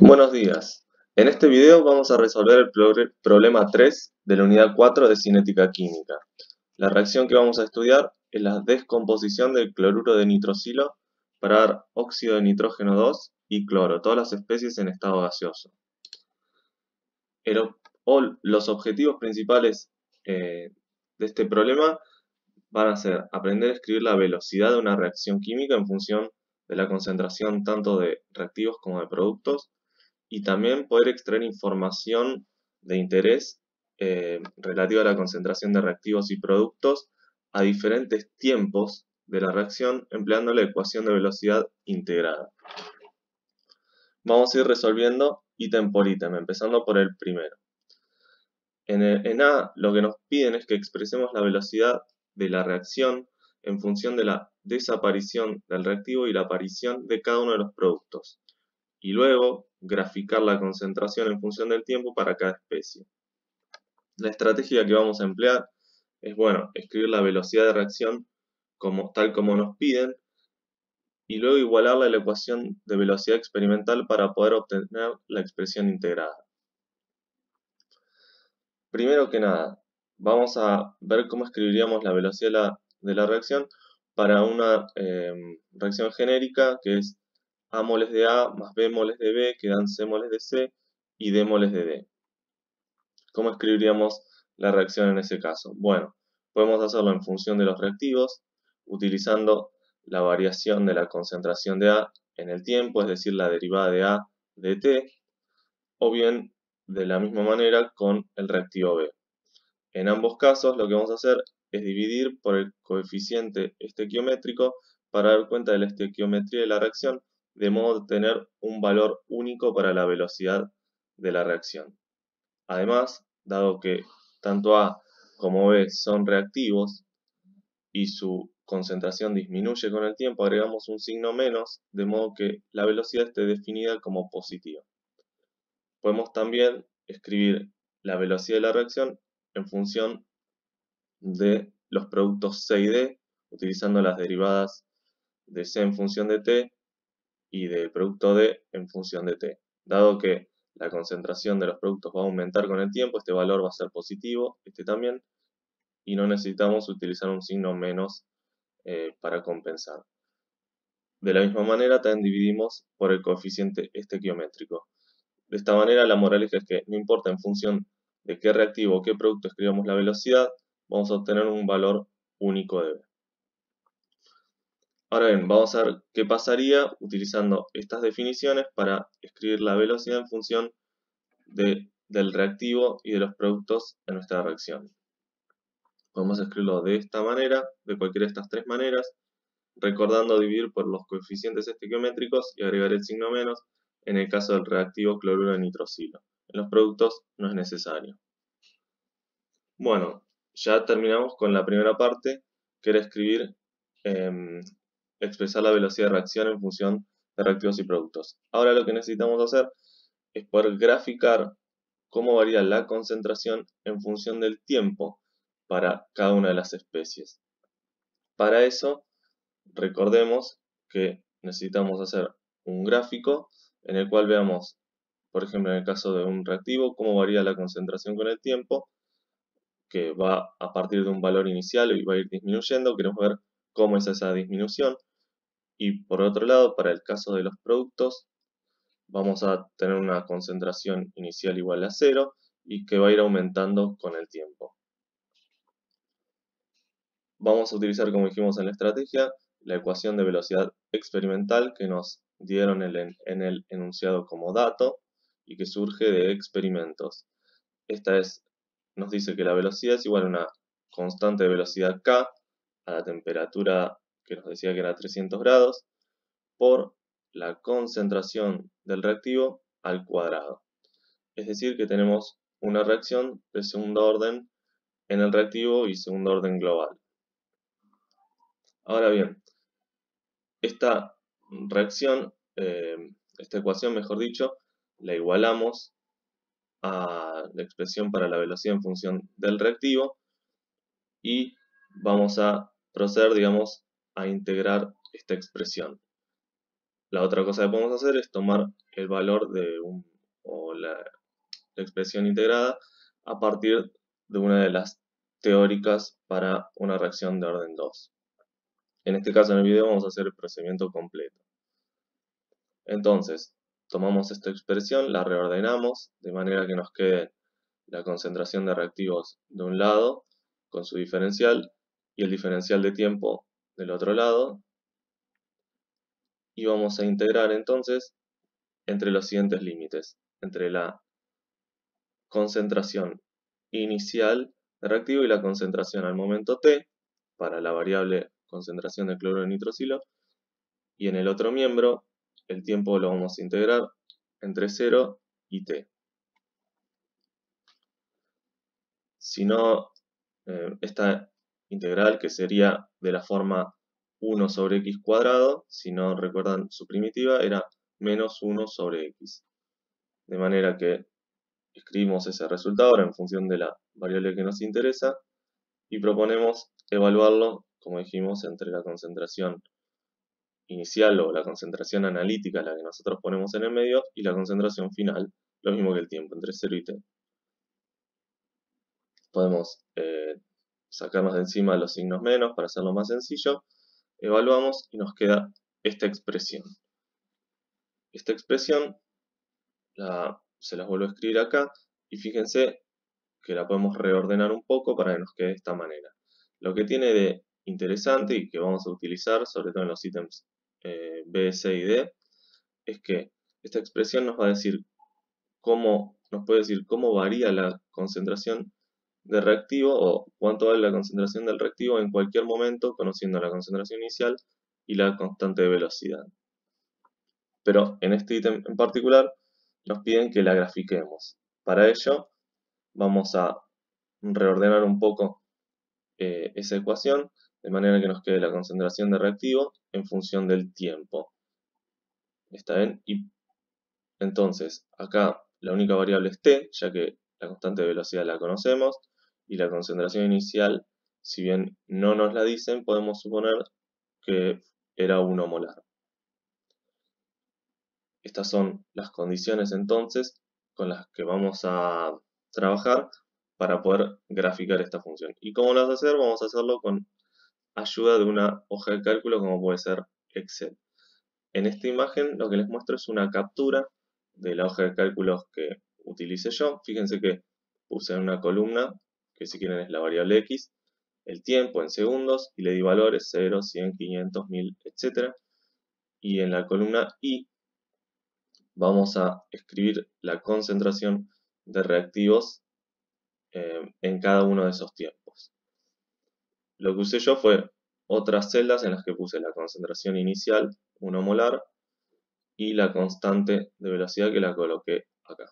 Buenos días. En este video vamos a resolver el problema 3 de la unidad 4 de cinética química. La reacción que vamos a estudiar es la descomposición del cloruro de nitrosilo para dar óxido de nitrógeno 2 y cloro, todas las especies en estado gaseoso. Los objetivos principales de este problema van a ser aprender a escribir la velocidad de una reacción química en función de la concentración tanto de reactivos como de productos, y también poder extraer información de interés relativa a la concentración de reactivos y productos a diferentes tiempos de la reacción empleando la ecuación de velocidad integrada. Vamos a ir resolviendo ítem por ítem, empezando por el primero. En A lo que nos piden es que expresemos la velocidad de la reacción en función de la desaparición del reactivo y la aparición de cada uno de los productos, y luego graficar la concentración en función del tiempo para cada especie. La estrategia que vamos a emplear es, escribir la velocidad de reacción tal como nos piden y luego igualarla a la ecuación de velocidad experimental para poder obtener la expresión integrada. Primero que nada, vamos a ver cómo escribiríamos la velocidad de la reacción para una reacción genérica que es A moles de A más B moles de B, que dan C moles de C y D moles de D. ¿Cómo escribiríamos la reacción en ese caso? Bueno, podemos hacerlo en función de los reactivos, utilizando la variación de la concentración de A en el tiempo, es decir, la derivada de A de T, o bien de la misma manera con el reactivo B. En ambos casos lo que vamos a hacer es dividir por el coeficiente estequiométrico para dar cuenta de la estequiometría de la reacción, de modo de tener un valor único para la velocidad de la reacción. Además, dado que tanto A como B son reactivos y su concentración disminuye con el tiempo, agregamos un signo menos, de modo que la velocidad esté definida como positiva. Podemos también escribir la velocidad de la reacción en función de los productos C y D, utilizando las derivadas de C en función de T y del producto D en función de T. Dado que la concentración de los productos va a aumentar con el tiempo, este valor va a ser positivo, este también, y no necesitamos utilizar un signo menos para compensar. De la misma manera también dividimos por el coeficiente estequiométrico. De esta manera la moraleja es que no importa en función de qué reactivo o qué producto escribamos la velocidad, vamos a obtener un valor único de B. Ahora bien, vamos a ver qué pasaría utilizando estas definiciones para escribir la velocidad en función del reactivo y de los productos en nuestra reacción. Podemos escribirlo de esta manera, de cualquiera de estas tres maneras, recordando dividir por los coeficientes estequiométricos y agregar el signo menos en el caso del reactivo cloruro de nitrosilo. En los productos no es necesario. Bueno, ya terminamos con la primera parte, que era escribir, expresar la velocidad de reacción en función de reactivos y productos. Ahora lo que necesitamos hacer es poder graficar cómo varía la concentración en función del tiempo para cada una de las especies. Para eso, recordemos que necesitamos hacer un gráfico en el cual veamos, por ejemplo, en el caso de un reactivo, cómo varía la concentración con el tiempo, que va a partir de un valor inicial y va a ir disminuyendo. Queremos ver cómo es esa disminución. Y por otro lado, para el caso de los productos, vamos a tener una concentración inicial igual a 0 y que va a ir aumentando con el tiempo. Vamos a utilizar, como dijimos en la estrategia, la ecuación de velocidad experimental que nos dieron en el enunciado como dato y que surge de experimentos. Nos dice que la velocidad es igual a una constante de velocidad K a la temperatura que nos decía que era 300 grados por la concentración del reactivo al cuadrado. Es decir, que tenemos una reacción de segundo orden en el reactivo y segundo orden global. Ahora bien, esta reacción, esta ecuación, mejor dicho, la igualamos a la expresión para la velocidad en función del reactivo y vamos a proceder, digamos, a integrar esta expresión. La otra cosa que podemos hacer es tomar el valor o la expresión integrada a partir de una de las teóricas para una reacción de orden 2. En este caso en el video vamos a hacer el procedimiento completo. Entonces, tomamos esta expresión, la reordenamos de manera que nos quede la concentración de reactivos de un lado con su diferencial y el diferencial de tiempo del otro lado. Y vamos a integrar entonces entre los siguientes límites, entre la concentración inicial de reactivo y la concentración al momento t para la variable concentración de cloruro de nitrocilo, y en el otro miembro el tiempo lo vamos a integrar entre 0 y t. Si no, esta integral, que sería de la forma 1 sobre x cuadrado, si no recuerdan su primitiva, era menos 1 sobre x. De manera que escribimos ese resultado ahora en función de la variable que nos interesa y proponemos evaluarlo, como dijimos, entre la concentración inicial o la concentración analítica, la que nosotros ponemos en el medio, y la concentración final, lo mismo que el tiempo, entre 0 y t. Podemos sacarnos de encima los signos menos para hacerlo más sencillo, evaluamos y nos queda esta expresión. Esta expresión se las vuelvo a escribir acá y fíjense que la podemos reordenar un poco para que nos quede de esta manera. Lo que tiene de interesante y que vamos a utilizar, sobre todo en los ítems B, C y D, es que esta expresión nos va a decir nos puede decir cómo varía la concentración de reactivo o cuánto vale la concentración del reactivo en cualquier momento, conociendo la concentración inicial y la constante de velocidad. Pero en este ítem en particular nos piden que la grafiquemos. Para ello vamos a reordenar un poco esa ecuación de manera que nos quede la concentración de reactivo en función del tiempo. ¿Está bien? Y entonces acá la única variable es t, ya que la constante de velocidad la conocemos, y la concentración inicial, si bien no nos la dicen, podemos suponer que era 1 molar. Estas son las condiciones entonces con las que vamos a trabajar para poder graficar esta función. ¿Y cómo lo vamos a hacer? Vamos a hacerlo con ayuda de una hoja de cálculo como puede ser Excel. En esta imagen lo que les muestro es una captura de la hoja de cálculos que utilicé yo. Fíjense que puse en una columna, que si quieren es la variable x, el tiempo en segundos y le di valores 0, 100, 500, 1000, etc. Y en la columna y vamos a escribir la concentración de reactivos en cada uno de esos tiempos. Lo que usé yo fue otras celdas en las que puse la concentración inicial, 1 molar, y la constante de velocidad que la coloqué acá.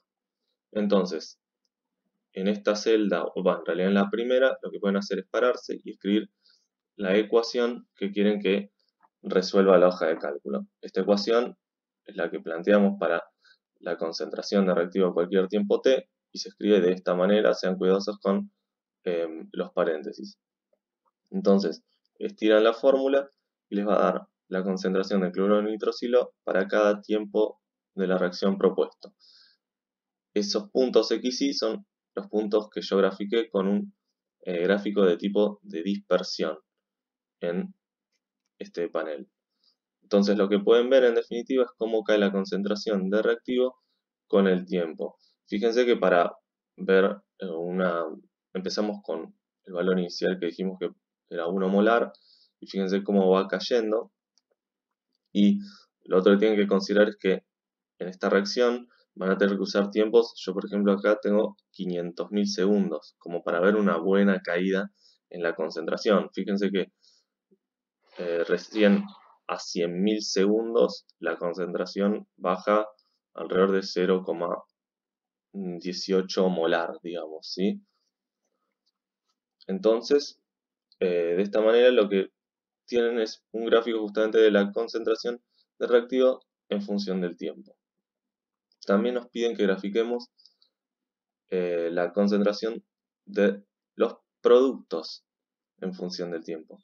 Entonces, en esta celda, o en realidad en la primera, lo que pueden hacer es pararse y escribir la ecuación que quieren que resuelva la hoja de cálculo. Esta ecuación es la que planteamos para la concentración de reactivo a cualquier tiempo t, y se escribe de esta manera, sean cuidadosos con los paréntesis. Entonces, estiran la fórmula y les va a dar la concentración de cloruro de nitrocilo para cada tiempo de la reacción propuesto. Esos puntos X y son los puntos que yo grafiqué con un gráfico de tipo de dispersión en este panel. Entonces lo que pueden ver en definitiva es cómo cae la concentración de reactivo con el tiempo. Fíjense que para ver empezamos con el valor inicial que dijimos que era 1 molar, y fíjense cómo va cayendo. Y lo otro que tienen que considerar es que en esta reacción van a tener que usar tiempos. Yo por ejemplo acá tengo 500.000 segundos, como para ver una buena caída en la concentración. Fíjense que recién a 100.000 segundos la concentración baja alrededor de 0,18 molar, digamos, ¿sí? Entonces, de esta manera lo que tienen es un gráfico justamente de la concentración de reactivo en función del tiempo. También nos piden que grafiquemos la concentración de los productos en función del tiempo.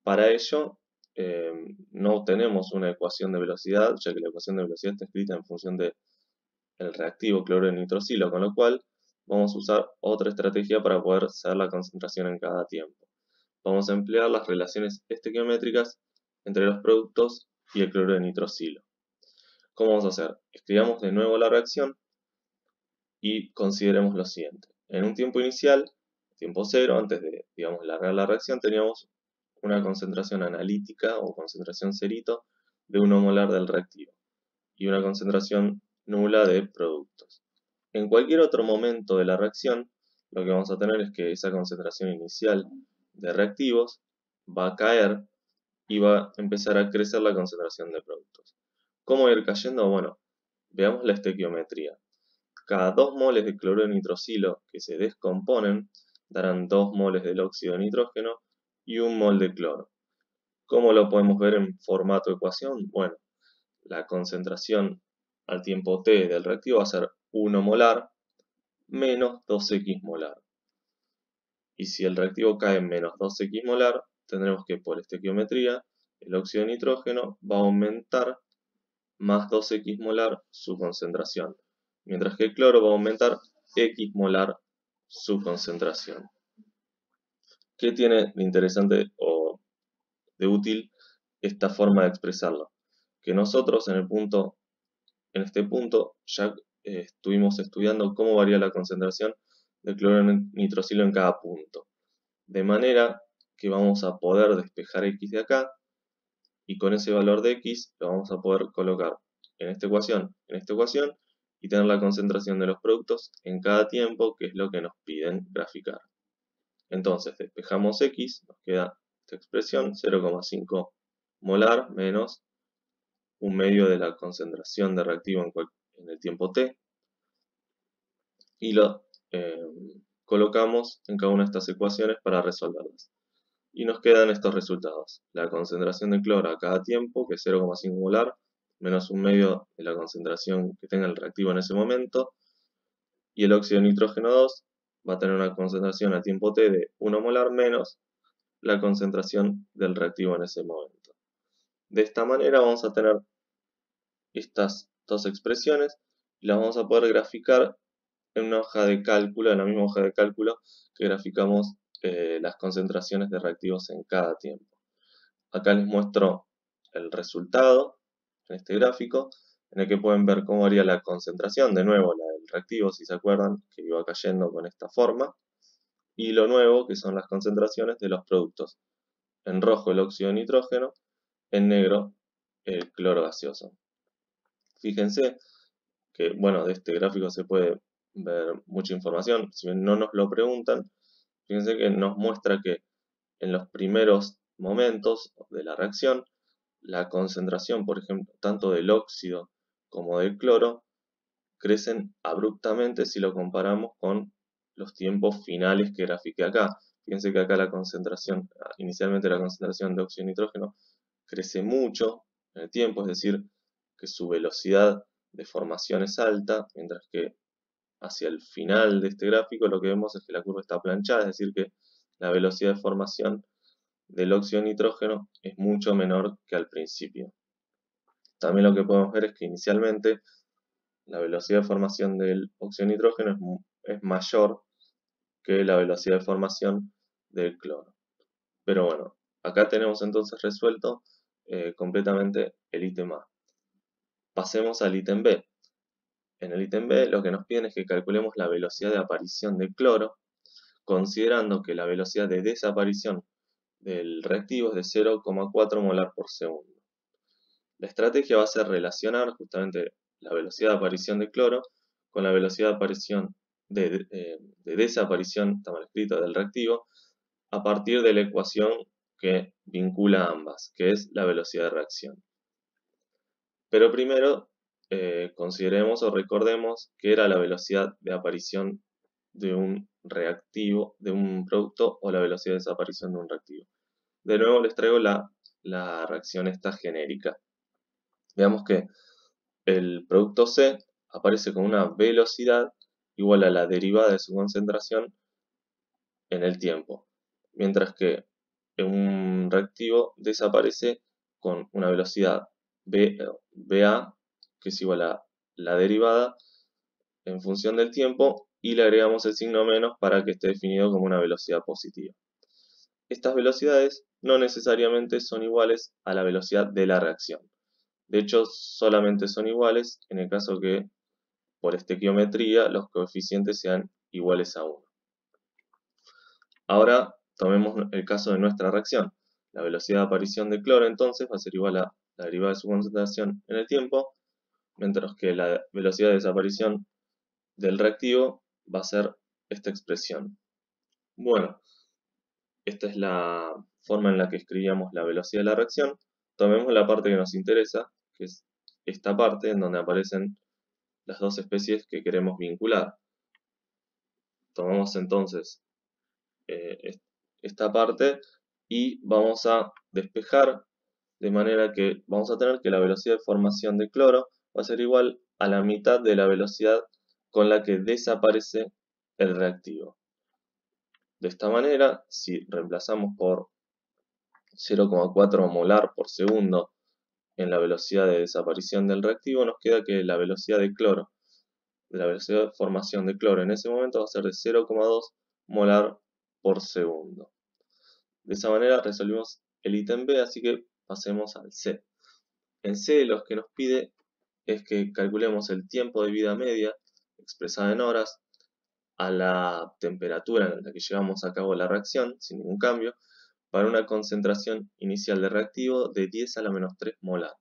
Para ello, no obtenemos una ecuación de velocidad, ya que la ecuación de velocidad está escrita en función del reactivo cloro de nitrosilo, con lo cual vamos a usar otra estrategia para poder saber la concentración en cada tiempo. Vamos a emplear las relaciones estequiométricas entre los productos y el cloro de nitrosilo. ¿Cómo vamos a hacer? Escribamos de nuevo la reacción y consideremos lo siguiente. En un tiempo inicial, tiempo cero, antes de, largar la reacción, teníamos una concentración analítica o concentración cerito de 1 molar del reactivo y una concentración nula de productos. En cualquier otro momento de la reacción, lo que vamos a tener es que esa concentración inicial de reactivos va a caer y va a empezar a crecer la concentración de productos. ¿Cómo ir cayendo? Bueno, veamos la estequiometría. Cada 2 moles de cloruro de nitrosilo que se descomponen darán 2 moles del óxido de nitrógeno y 1 mol de cloro. ¿Cómo lo podemos ver en formato ecuación? Bueno, la concentración al tiempo t del reactivo va a ser 1 molar menos 2x molar. Y si el reactivo cae en menos 2x molar, tendremos que por estequiometría el óxido de nitrógeno va a aumentar más 2x molar su concentración, mientras que el cloro va a aumentar x molar su concentración. ¿Qué tiene de interesante o de útil esta forma de expresarlo? Que nosotros en este punto ya estuvimos estudiando cómo varía la concentración de cloro de nitrosilo en cada punto. De manera que vamos a poder despejar x de acá y con ese valor de x lo vamos a poder colocar en esta ecuación y tener la concentración de los productos en cada tiempo, que es lo que nos piden graficar. Entonces despejamos x, nos queda esta expresión 0,5 molar menos 1/2 de la concentración de reactivo en el tiempo t, y lo colocamos en cada una de estas ecuaciones para resolverlas. Y nos quedan estos resultados. La concentración de cloro a cada tiempo, que es 0,5 molar, menos 1/2 de la concentración que tenga el reactivo en ese momento. Y el óxido de nitrógeno 2 va a tener una concentración a tiempo t de 1 molar menos la concentración del reactivo en ese momento. De esta manera vamos a tener estas dos expresiones y las vamos a poder graficar en una hoja de cálculo, en la misma hoja de cálculo que graficamos las concentraciones de reactivos en cada tiempo. Acá les muestro el resultado en este gráfico, en el que pueden ver cómo varía la concentración, de nuevo la del reactivo, si se acuerdan, que iba cayendo con esta forma, y lo nuevo, que son las concentraciones de los productos. En rojo el óxido de nitrógeno, en negro el cloro gaseoso. Fíjense que, bueno, de este gráfico se puede ver mucha información, si bien no nos lo preguntan, fíjense que nos muestra que en los primeros momentos de la reacción, la concentración, por ejemplo, tanto del óxido como del cloro, crecen abruptamente si lo comparamos con los tiempos finales que grafiqué acá. Fíjense que acá la concentración, inicialmente la concentración de óxido de nitrógeno, crece mucho en el tiempo, es decir, que su velocidad de formación es alta, mientras que hacia el final de este gráfico lo que vemos es que la curva está planchada, es decir, que la velocidad de formación del óxido de nitrógeno es mucho menor que al principio. También lo que podemos ver es que inicialmente la velocidad de formación del óxido de nitrógeno es mayor que la velocidad de formación del cloro. Pero bueno, acá tenemos entonces resuelto completamente el ítem A. Pasemos al ítem B. En el ítem B lo que nos piden es que calculemos la velocidad de aparición del cloro, considerando que la velocidad de desaparición del reactivo es de 0,4 molar por segundo. La estrategia va a ser relacionar justamente la velocidad de aparición de cloro con la velocidad de aparición de desaparición, está mal escrito, del reactivo, a partir de la ecuación que vincula ambas, que es la velocidad de reacción. Pero primero consideremos o recordemos que era la velocidad de aparición de un reactivo, de un producto, o la velocidad de desaparición de un reactivo. De nuevo les traigo la reacción esta genérica. Veamos que el producto C aparece con una velocidad igual a la derivada de su concentración en el tiempo, mientras que un reactivo desaparece con una velocidad BA, que es igual a la derivada en función del tiempo, y le agregamos el signo menos para que esté definido como una velocidad positiva. Estas velocidades no necesariamente son iguales a la velocidad de la reacción. De hecho, solamente son iguales en el caso que, por estequiometría, los coeficientes sean iguales a 1. Ahora, tomemos el caso de nuestra reacción. La velocidad de aparición de cloro, entonces, va a ser igual a la derivada de su concentración en el tiempo, mientras que la velocidad de desaparición del reactivo va a ser esta expresión. Bueno, esta es la forma en la que escribíamos la velocidad de la reacción. Tomemos la parte que nos interesa, que es esta parte en donde aparecen las dos especies que queremos vincular. Tomamos entonces esta parte y vamos a despejar de manera que vamos a tener que la velocidad de formación de cloro va a ser igual a la mitad de la velocidad con la que desaparece el reactivo. De esta manera, si reemplazamos por 0,4 molar por segundo en la velocidad de desaparición del reactivo, nos queda que la velocidad de cloro, de la velocidad de formación de cloro en ese momento va a ser de 0,2 molar por segundo. De esa manera resolvimos el ítem B, así que pasemos al C. En C lo que nos pide es que calculemos el tiempo de vida media, expresada en horas, a la temperatura en la que llevamos a cabo la reacción, sin ningún cambio, para una concentración inicial de reactivo de 10 a la menos 3 molar.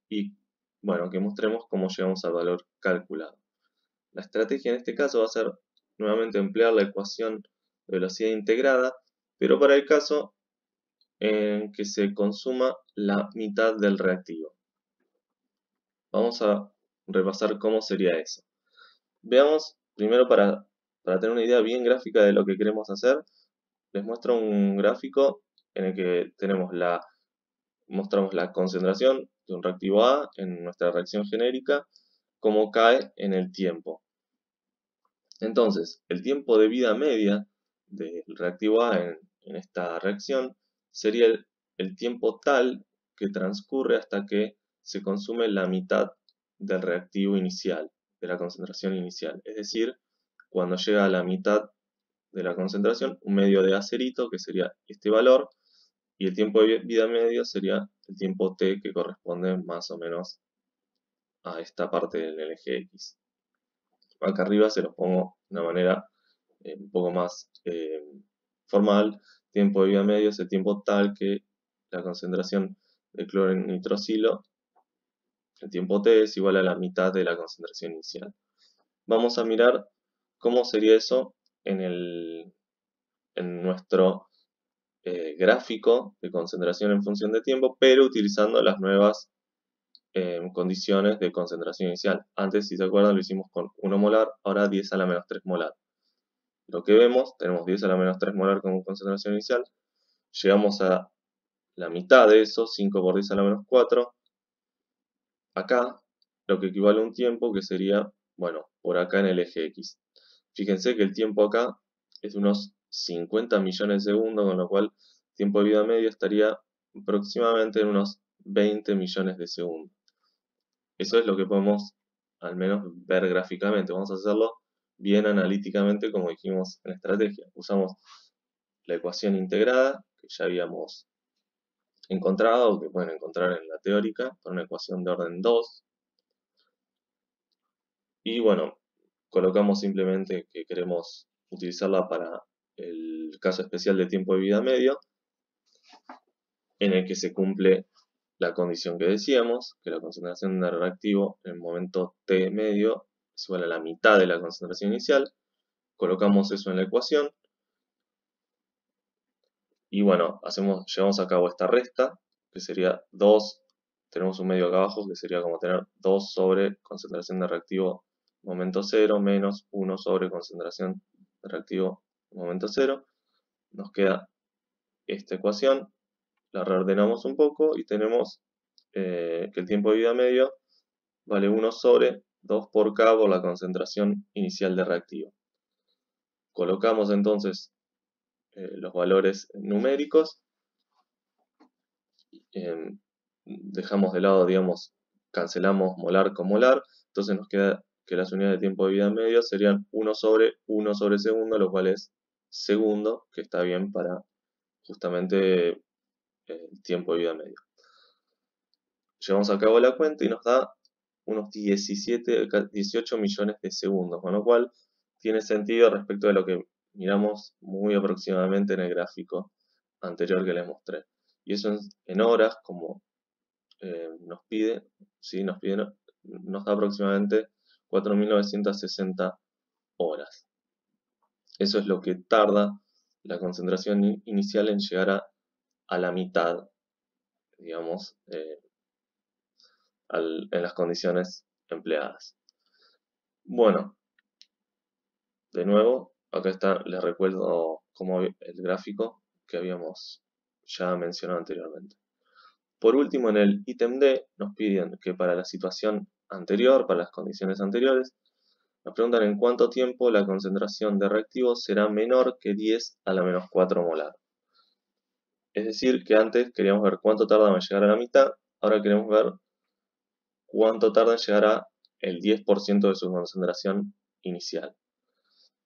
Y, bueno, que mostremos cómo llegamos al valor calculado. La estrategia en este caso va a ser nuevamente emplear la ecuación de velocidad integrada, pero para el caso en que se consuma la mitad del reactivo. Vamos a repasar cómo sería eso. Veamos, primero para tener una idea bien gráfica de lo que queremos hacer, les muestro un gráfico en el que mostramos la concentración de un reactivo A en nuestra reacción genérica, cómo cae en el tiempo. Entonces, el tiempo de vida media del reactivo A en esta reacción sería el tiempo tal que transcurre hasta que se consume la mitad del reactivo inicial, de la concentración inicial. Es decir, cuando llega a la mitad de la concentración, un medio de acerito, que sería este valor, y el tiempo de vida medio sería el tiempo t, que corresponde más o menos a esta parte del eje X. Acá arriba se los pongo de una manera un poco más formal. Tiempo de vida medio es el tiempo tal que la concentración de cloro en nitrosilo, el tiempo t, es igual a la mitad de la concentración inicial. Vamos a mirar cómo sería eso en nuestro gráfico de concentración en función de tiempo, pero utilizando las nuevas condiciones de concentración inicial. Antes, si se acuerdan, lo hicimos con 1 molar, ahora 10 a la menos 3 molar. Lo que vemos, tenemos 10 a la menos 3 molar como concentración inicial, llegamos a la mitad de eso, 5 por 10 a la menos 4, acá, lo que equivale a un tiempo que sería, bueno, por acá en el eje X. Fíjense que el tiempo acá es de unos 50 millones de segundos, con lo cual el tiempo de vida medio estaría aproximadamente en unos 20 millones de segundos. Eso es lo que podemos al menos ver gráficamente. Vamos a hacerlo bien analíticamente como dijimos en la estrategia. Usamos la ecuación integrada que ya habíamos encontrado, o que pueden encontrar en la teórica, para una ecuación de orden 2. Y bueno, colocamos simplemente que queremos utilizarla para el caso especial de tiempo de vida medio, en el que se cumple la condición que decíamos, que la concentración de reactivo en el momento t medio es igual a la mitad de la concentración inicial. Colocamos eso en la ecuación y bueno, llevamos a cabo esta resta, que sería 2, tenemos un medio acá abajo, que sería como tener 2 sobre concentración de reactivo momento 0 menos 1 sobre concentración de reactivo momento 0. Nos queda esta ecuación, la reordenamos un poco y tenemos que el tiempo de vida medio vale 1 sobre 2 por K por la concentración inicial de reactivo. Colocamos entonces los valores numéricos dejamos de lado, digamos, cancelamos molar con molar, entonces nos queda que las unidades de tiempo de vida medio serían 1 sobre segundo, lo cual es segundo, que está bien para justamente el tiempo de vida medio. Llevamos a cabo la cuenta y nos da unos 18 millones de segundos, con lo cual tiene sentido respecto de lo que miramos muy aproximadamente en el gráfico anterior que les mostré. Y eso en horas, como nos pide, ¿sí? nos da aproximadamente 4.960 horas. Eso es lo que tarda la concentración inicial en llegar a la mitad, digamos, en las condiciones empleadas. Bueno, de nuevo, acá está, les recuerdo como el gráfico que habíamos ya mencionado anteriormente. Por último, en el ítem D nos piden que para la situación anterior, para las condiciones anteriores, nos preguntan en cuánto tiempo la concentración de reactivo será menor que 10 a la menos 4 molar. Es decir, que antes queríamos ver cuánto tarda en llegar a la mitad, ahora queremos ver cuánto tarda en llegar a el 10% de su concentración inicial.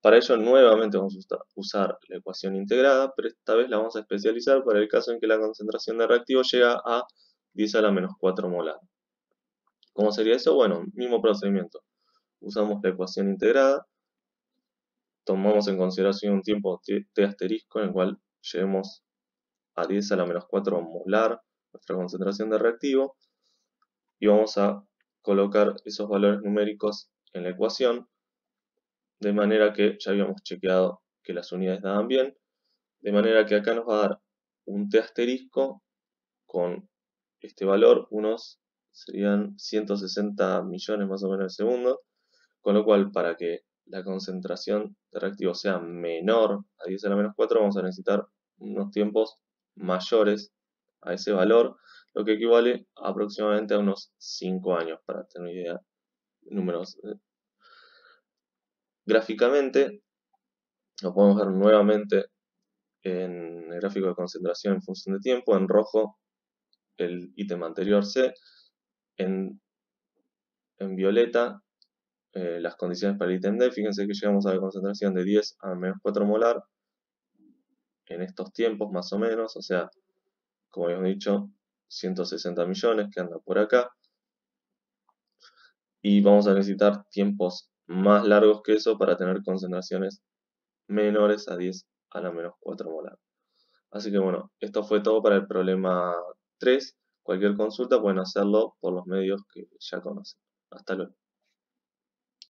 Para ello nuevamente vamos a usar la ecuación integrada, pero esta vez la vamos a especializar para el caso en que la concentración de reactivo llega a 10 a la menos 4 molar. ¿Cómo sería eso? Bueno, mismo procedimiento. Usamos la ecuación integrada, tomamos en consideración un tiempo t asterisco en el cual lleguemos a 10 a la menos 4 molar nuestra concentración de reactivo y vamos a colocar esos valores numéricos en la ecuación de manera que ya habíamos chequeado que las unidades daban bien, de manera que acá nos va a dar un t asterisco con este valor, serían 160 millones más o menos de segundos, con lo cual para que la concentración de reactivo sea menor a 10 a la menos 4 vamos a necesitar unos tiempos mayores a ese valor, lo que equivale aproximadamente a unos 5 años, para tener una idea de números. Gráficamente, lo podemos ver nuevamente en el gráfico de concentración en función de tiempo, en rojo el ítem anterior C, en violeta las condiciones para el ítem D. Fíjense que llegamos a la concentración de 10 a menos 4 molar en estos tiempos más o menos, o sea, como habíamos dicho, 160 millones que anda por acá. Y vamos a necesitar tiempos más largos que eso para tener concentraciones menores a 10 a la menos 4 molar. Así que bueno, esto fue todo para el problema 3. Cualquier consulta pueden hacerlo por los medios que ya conocen. Hasta luego.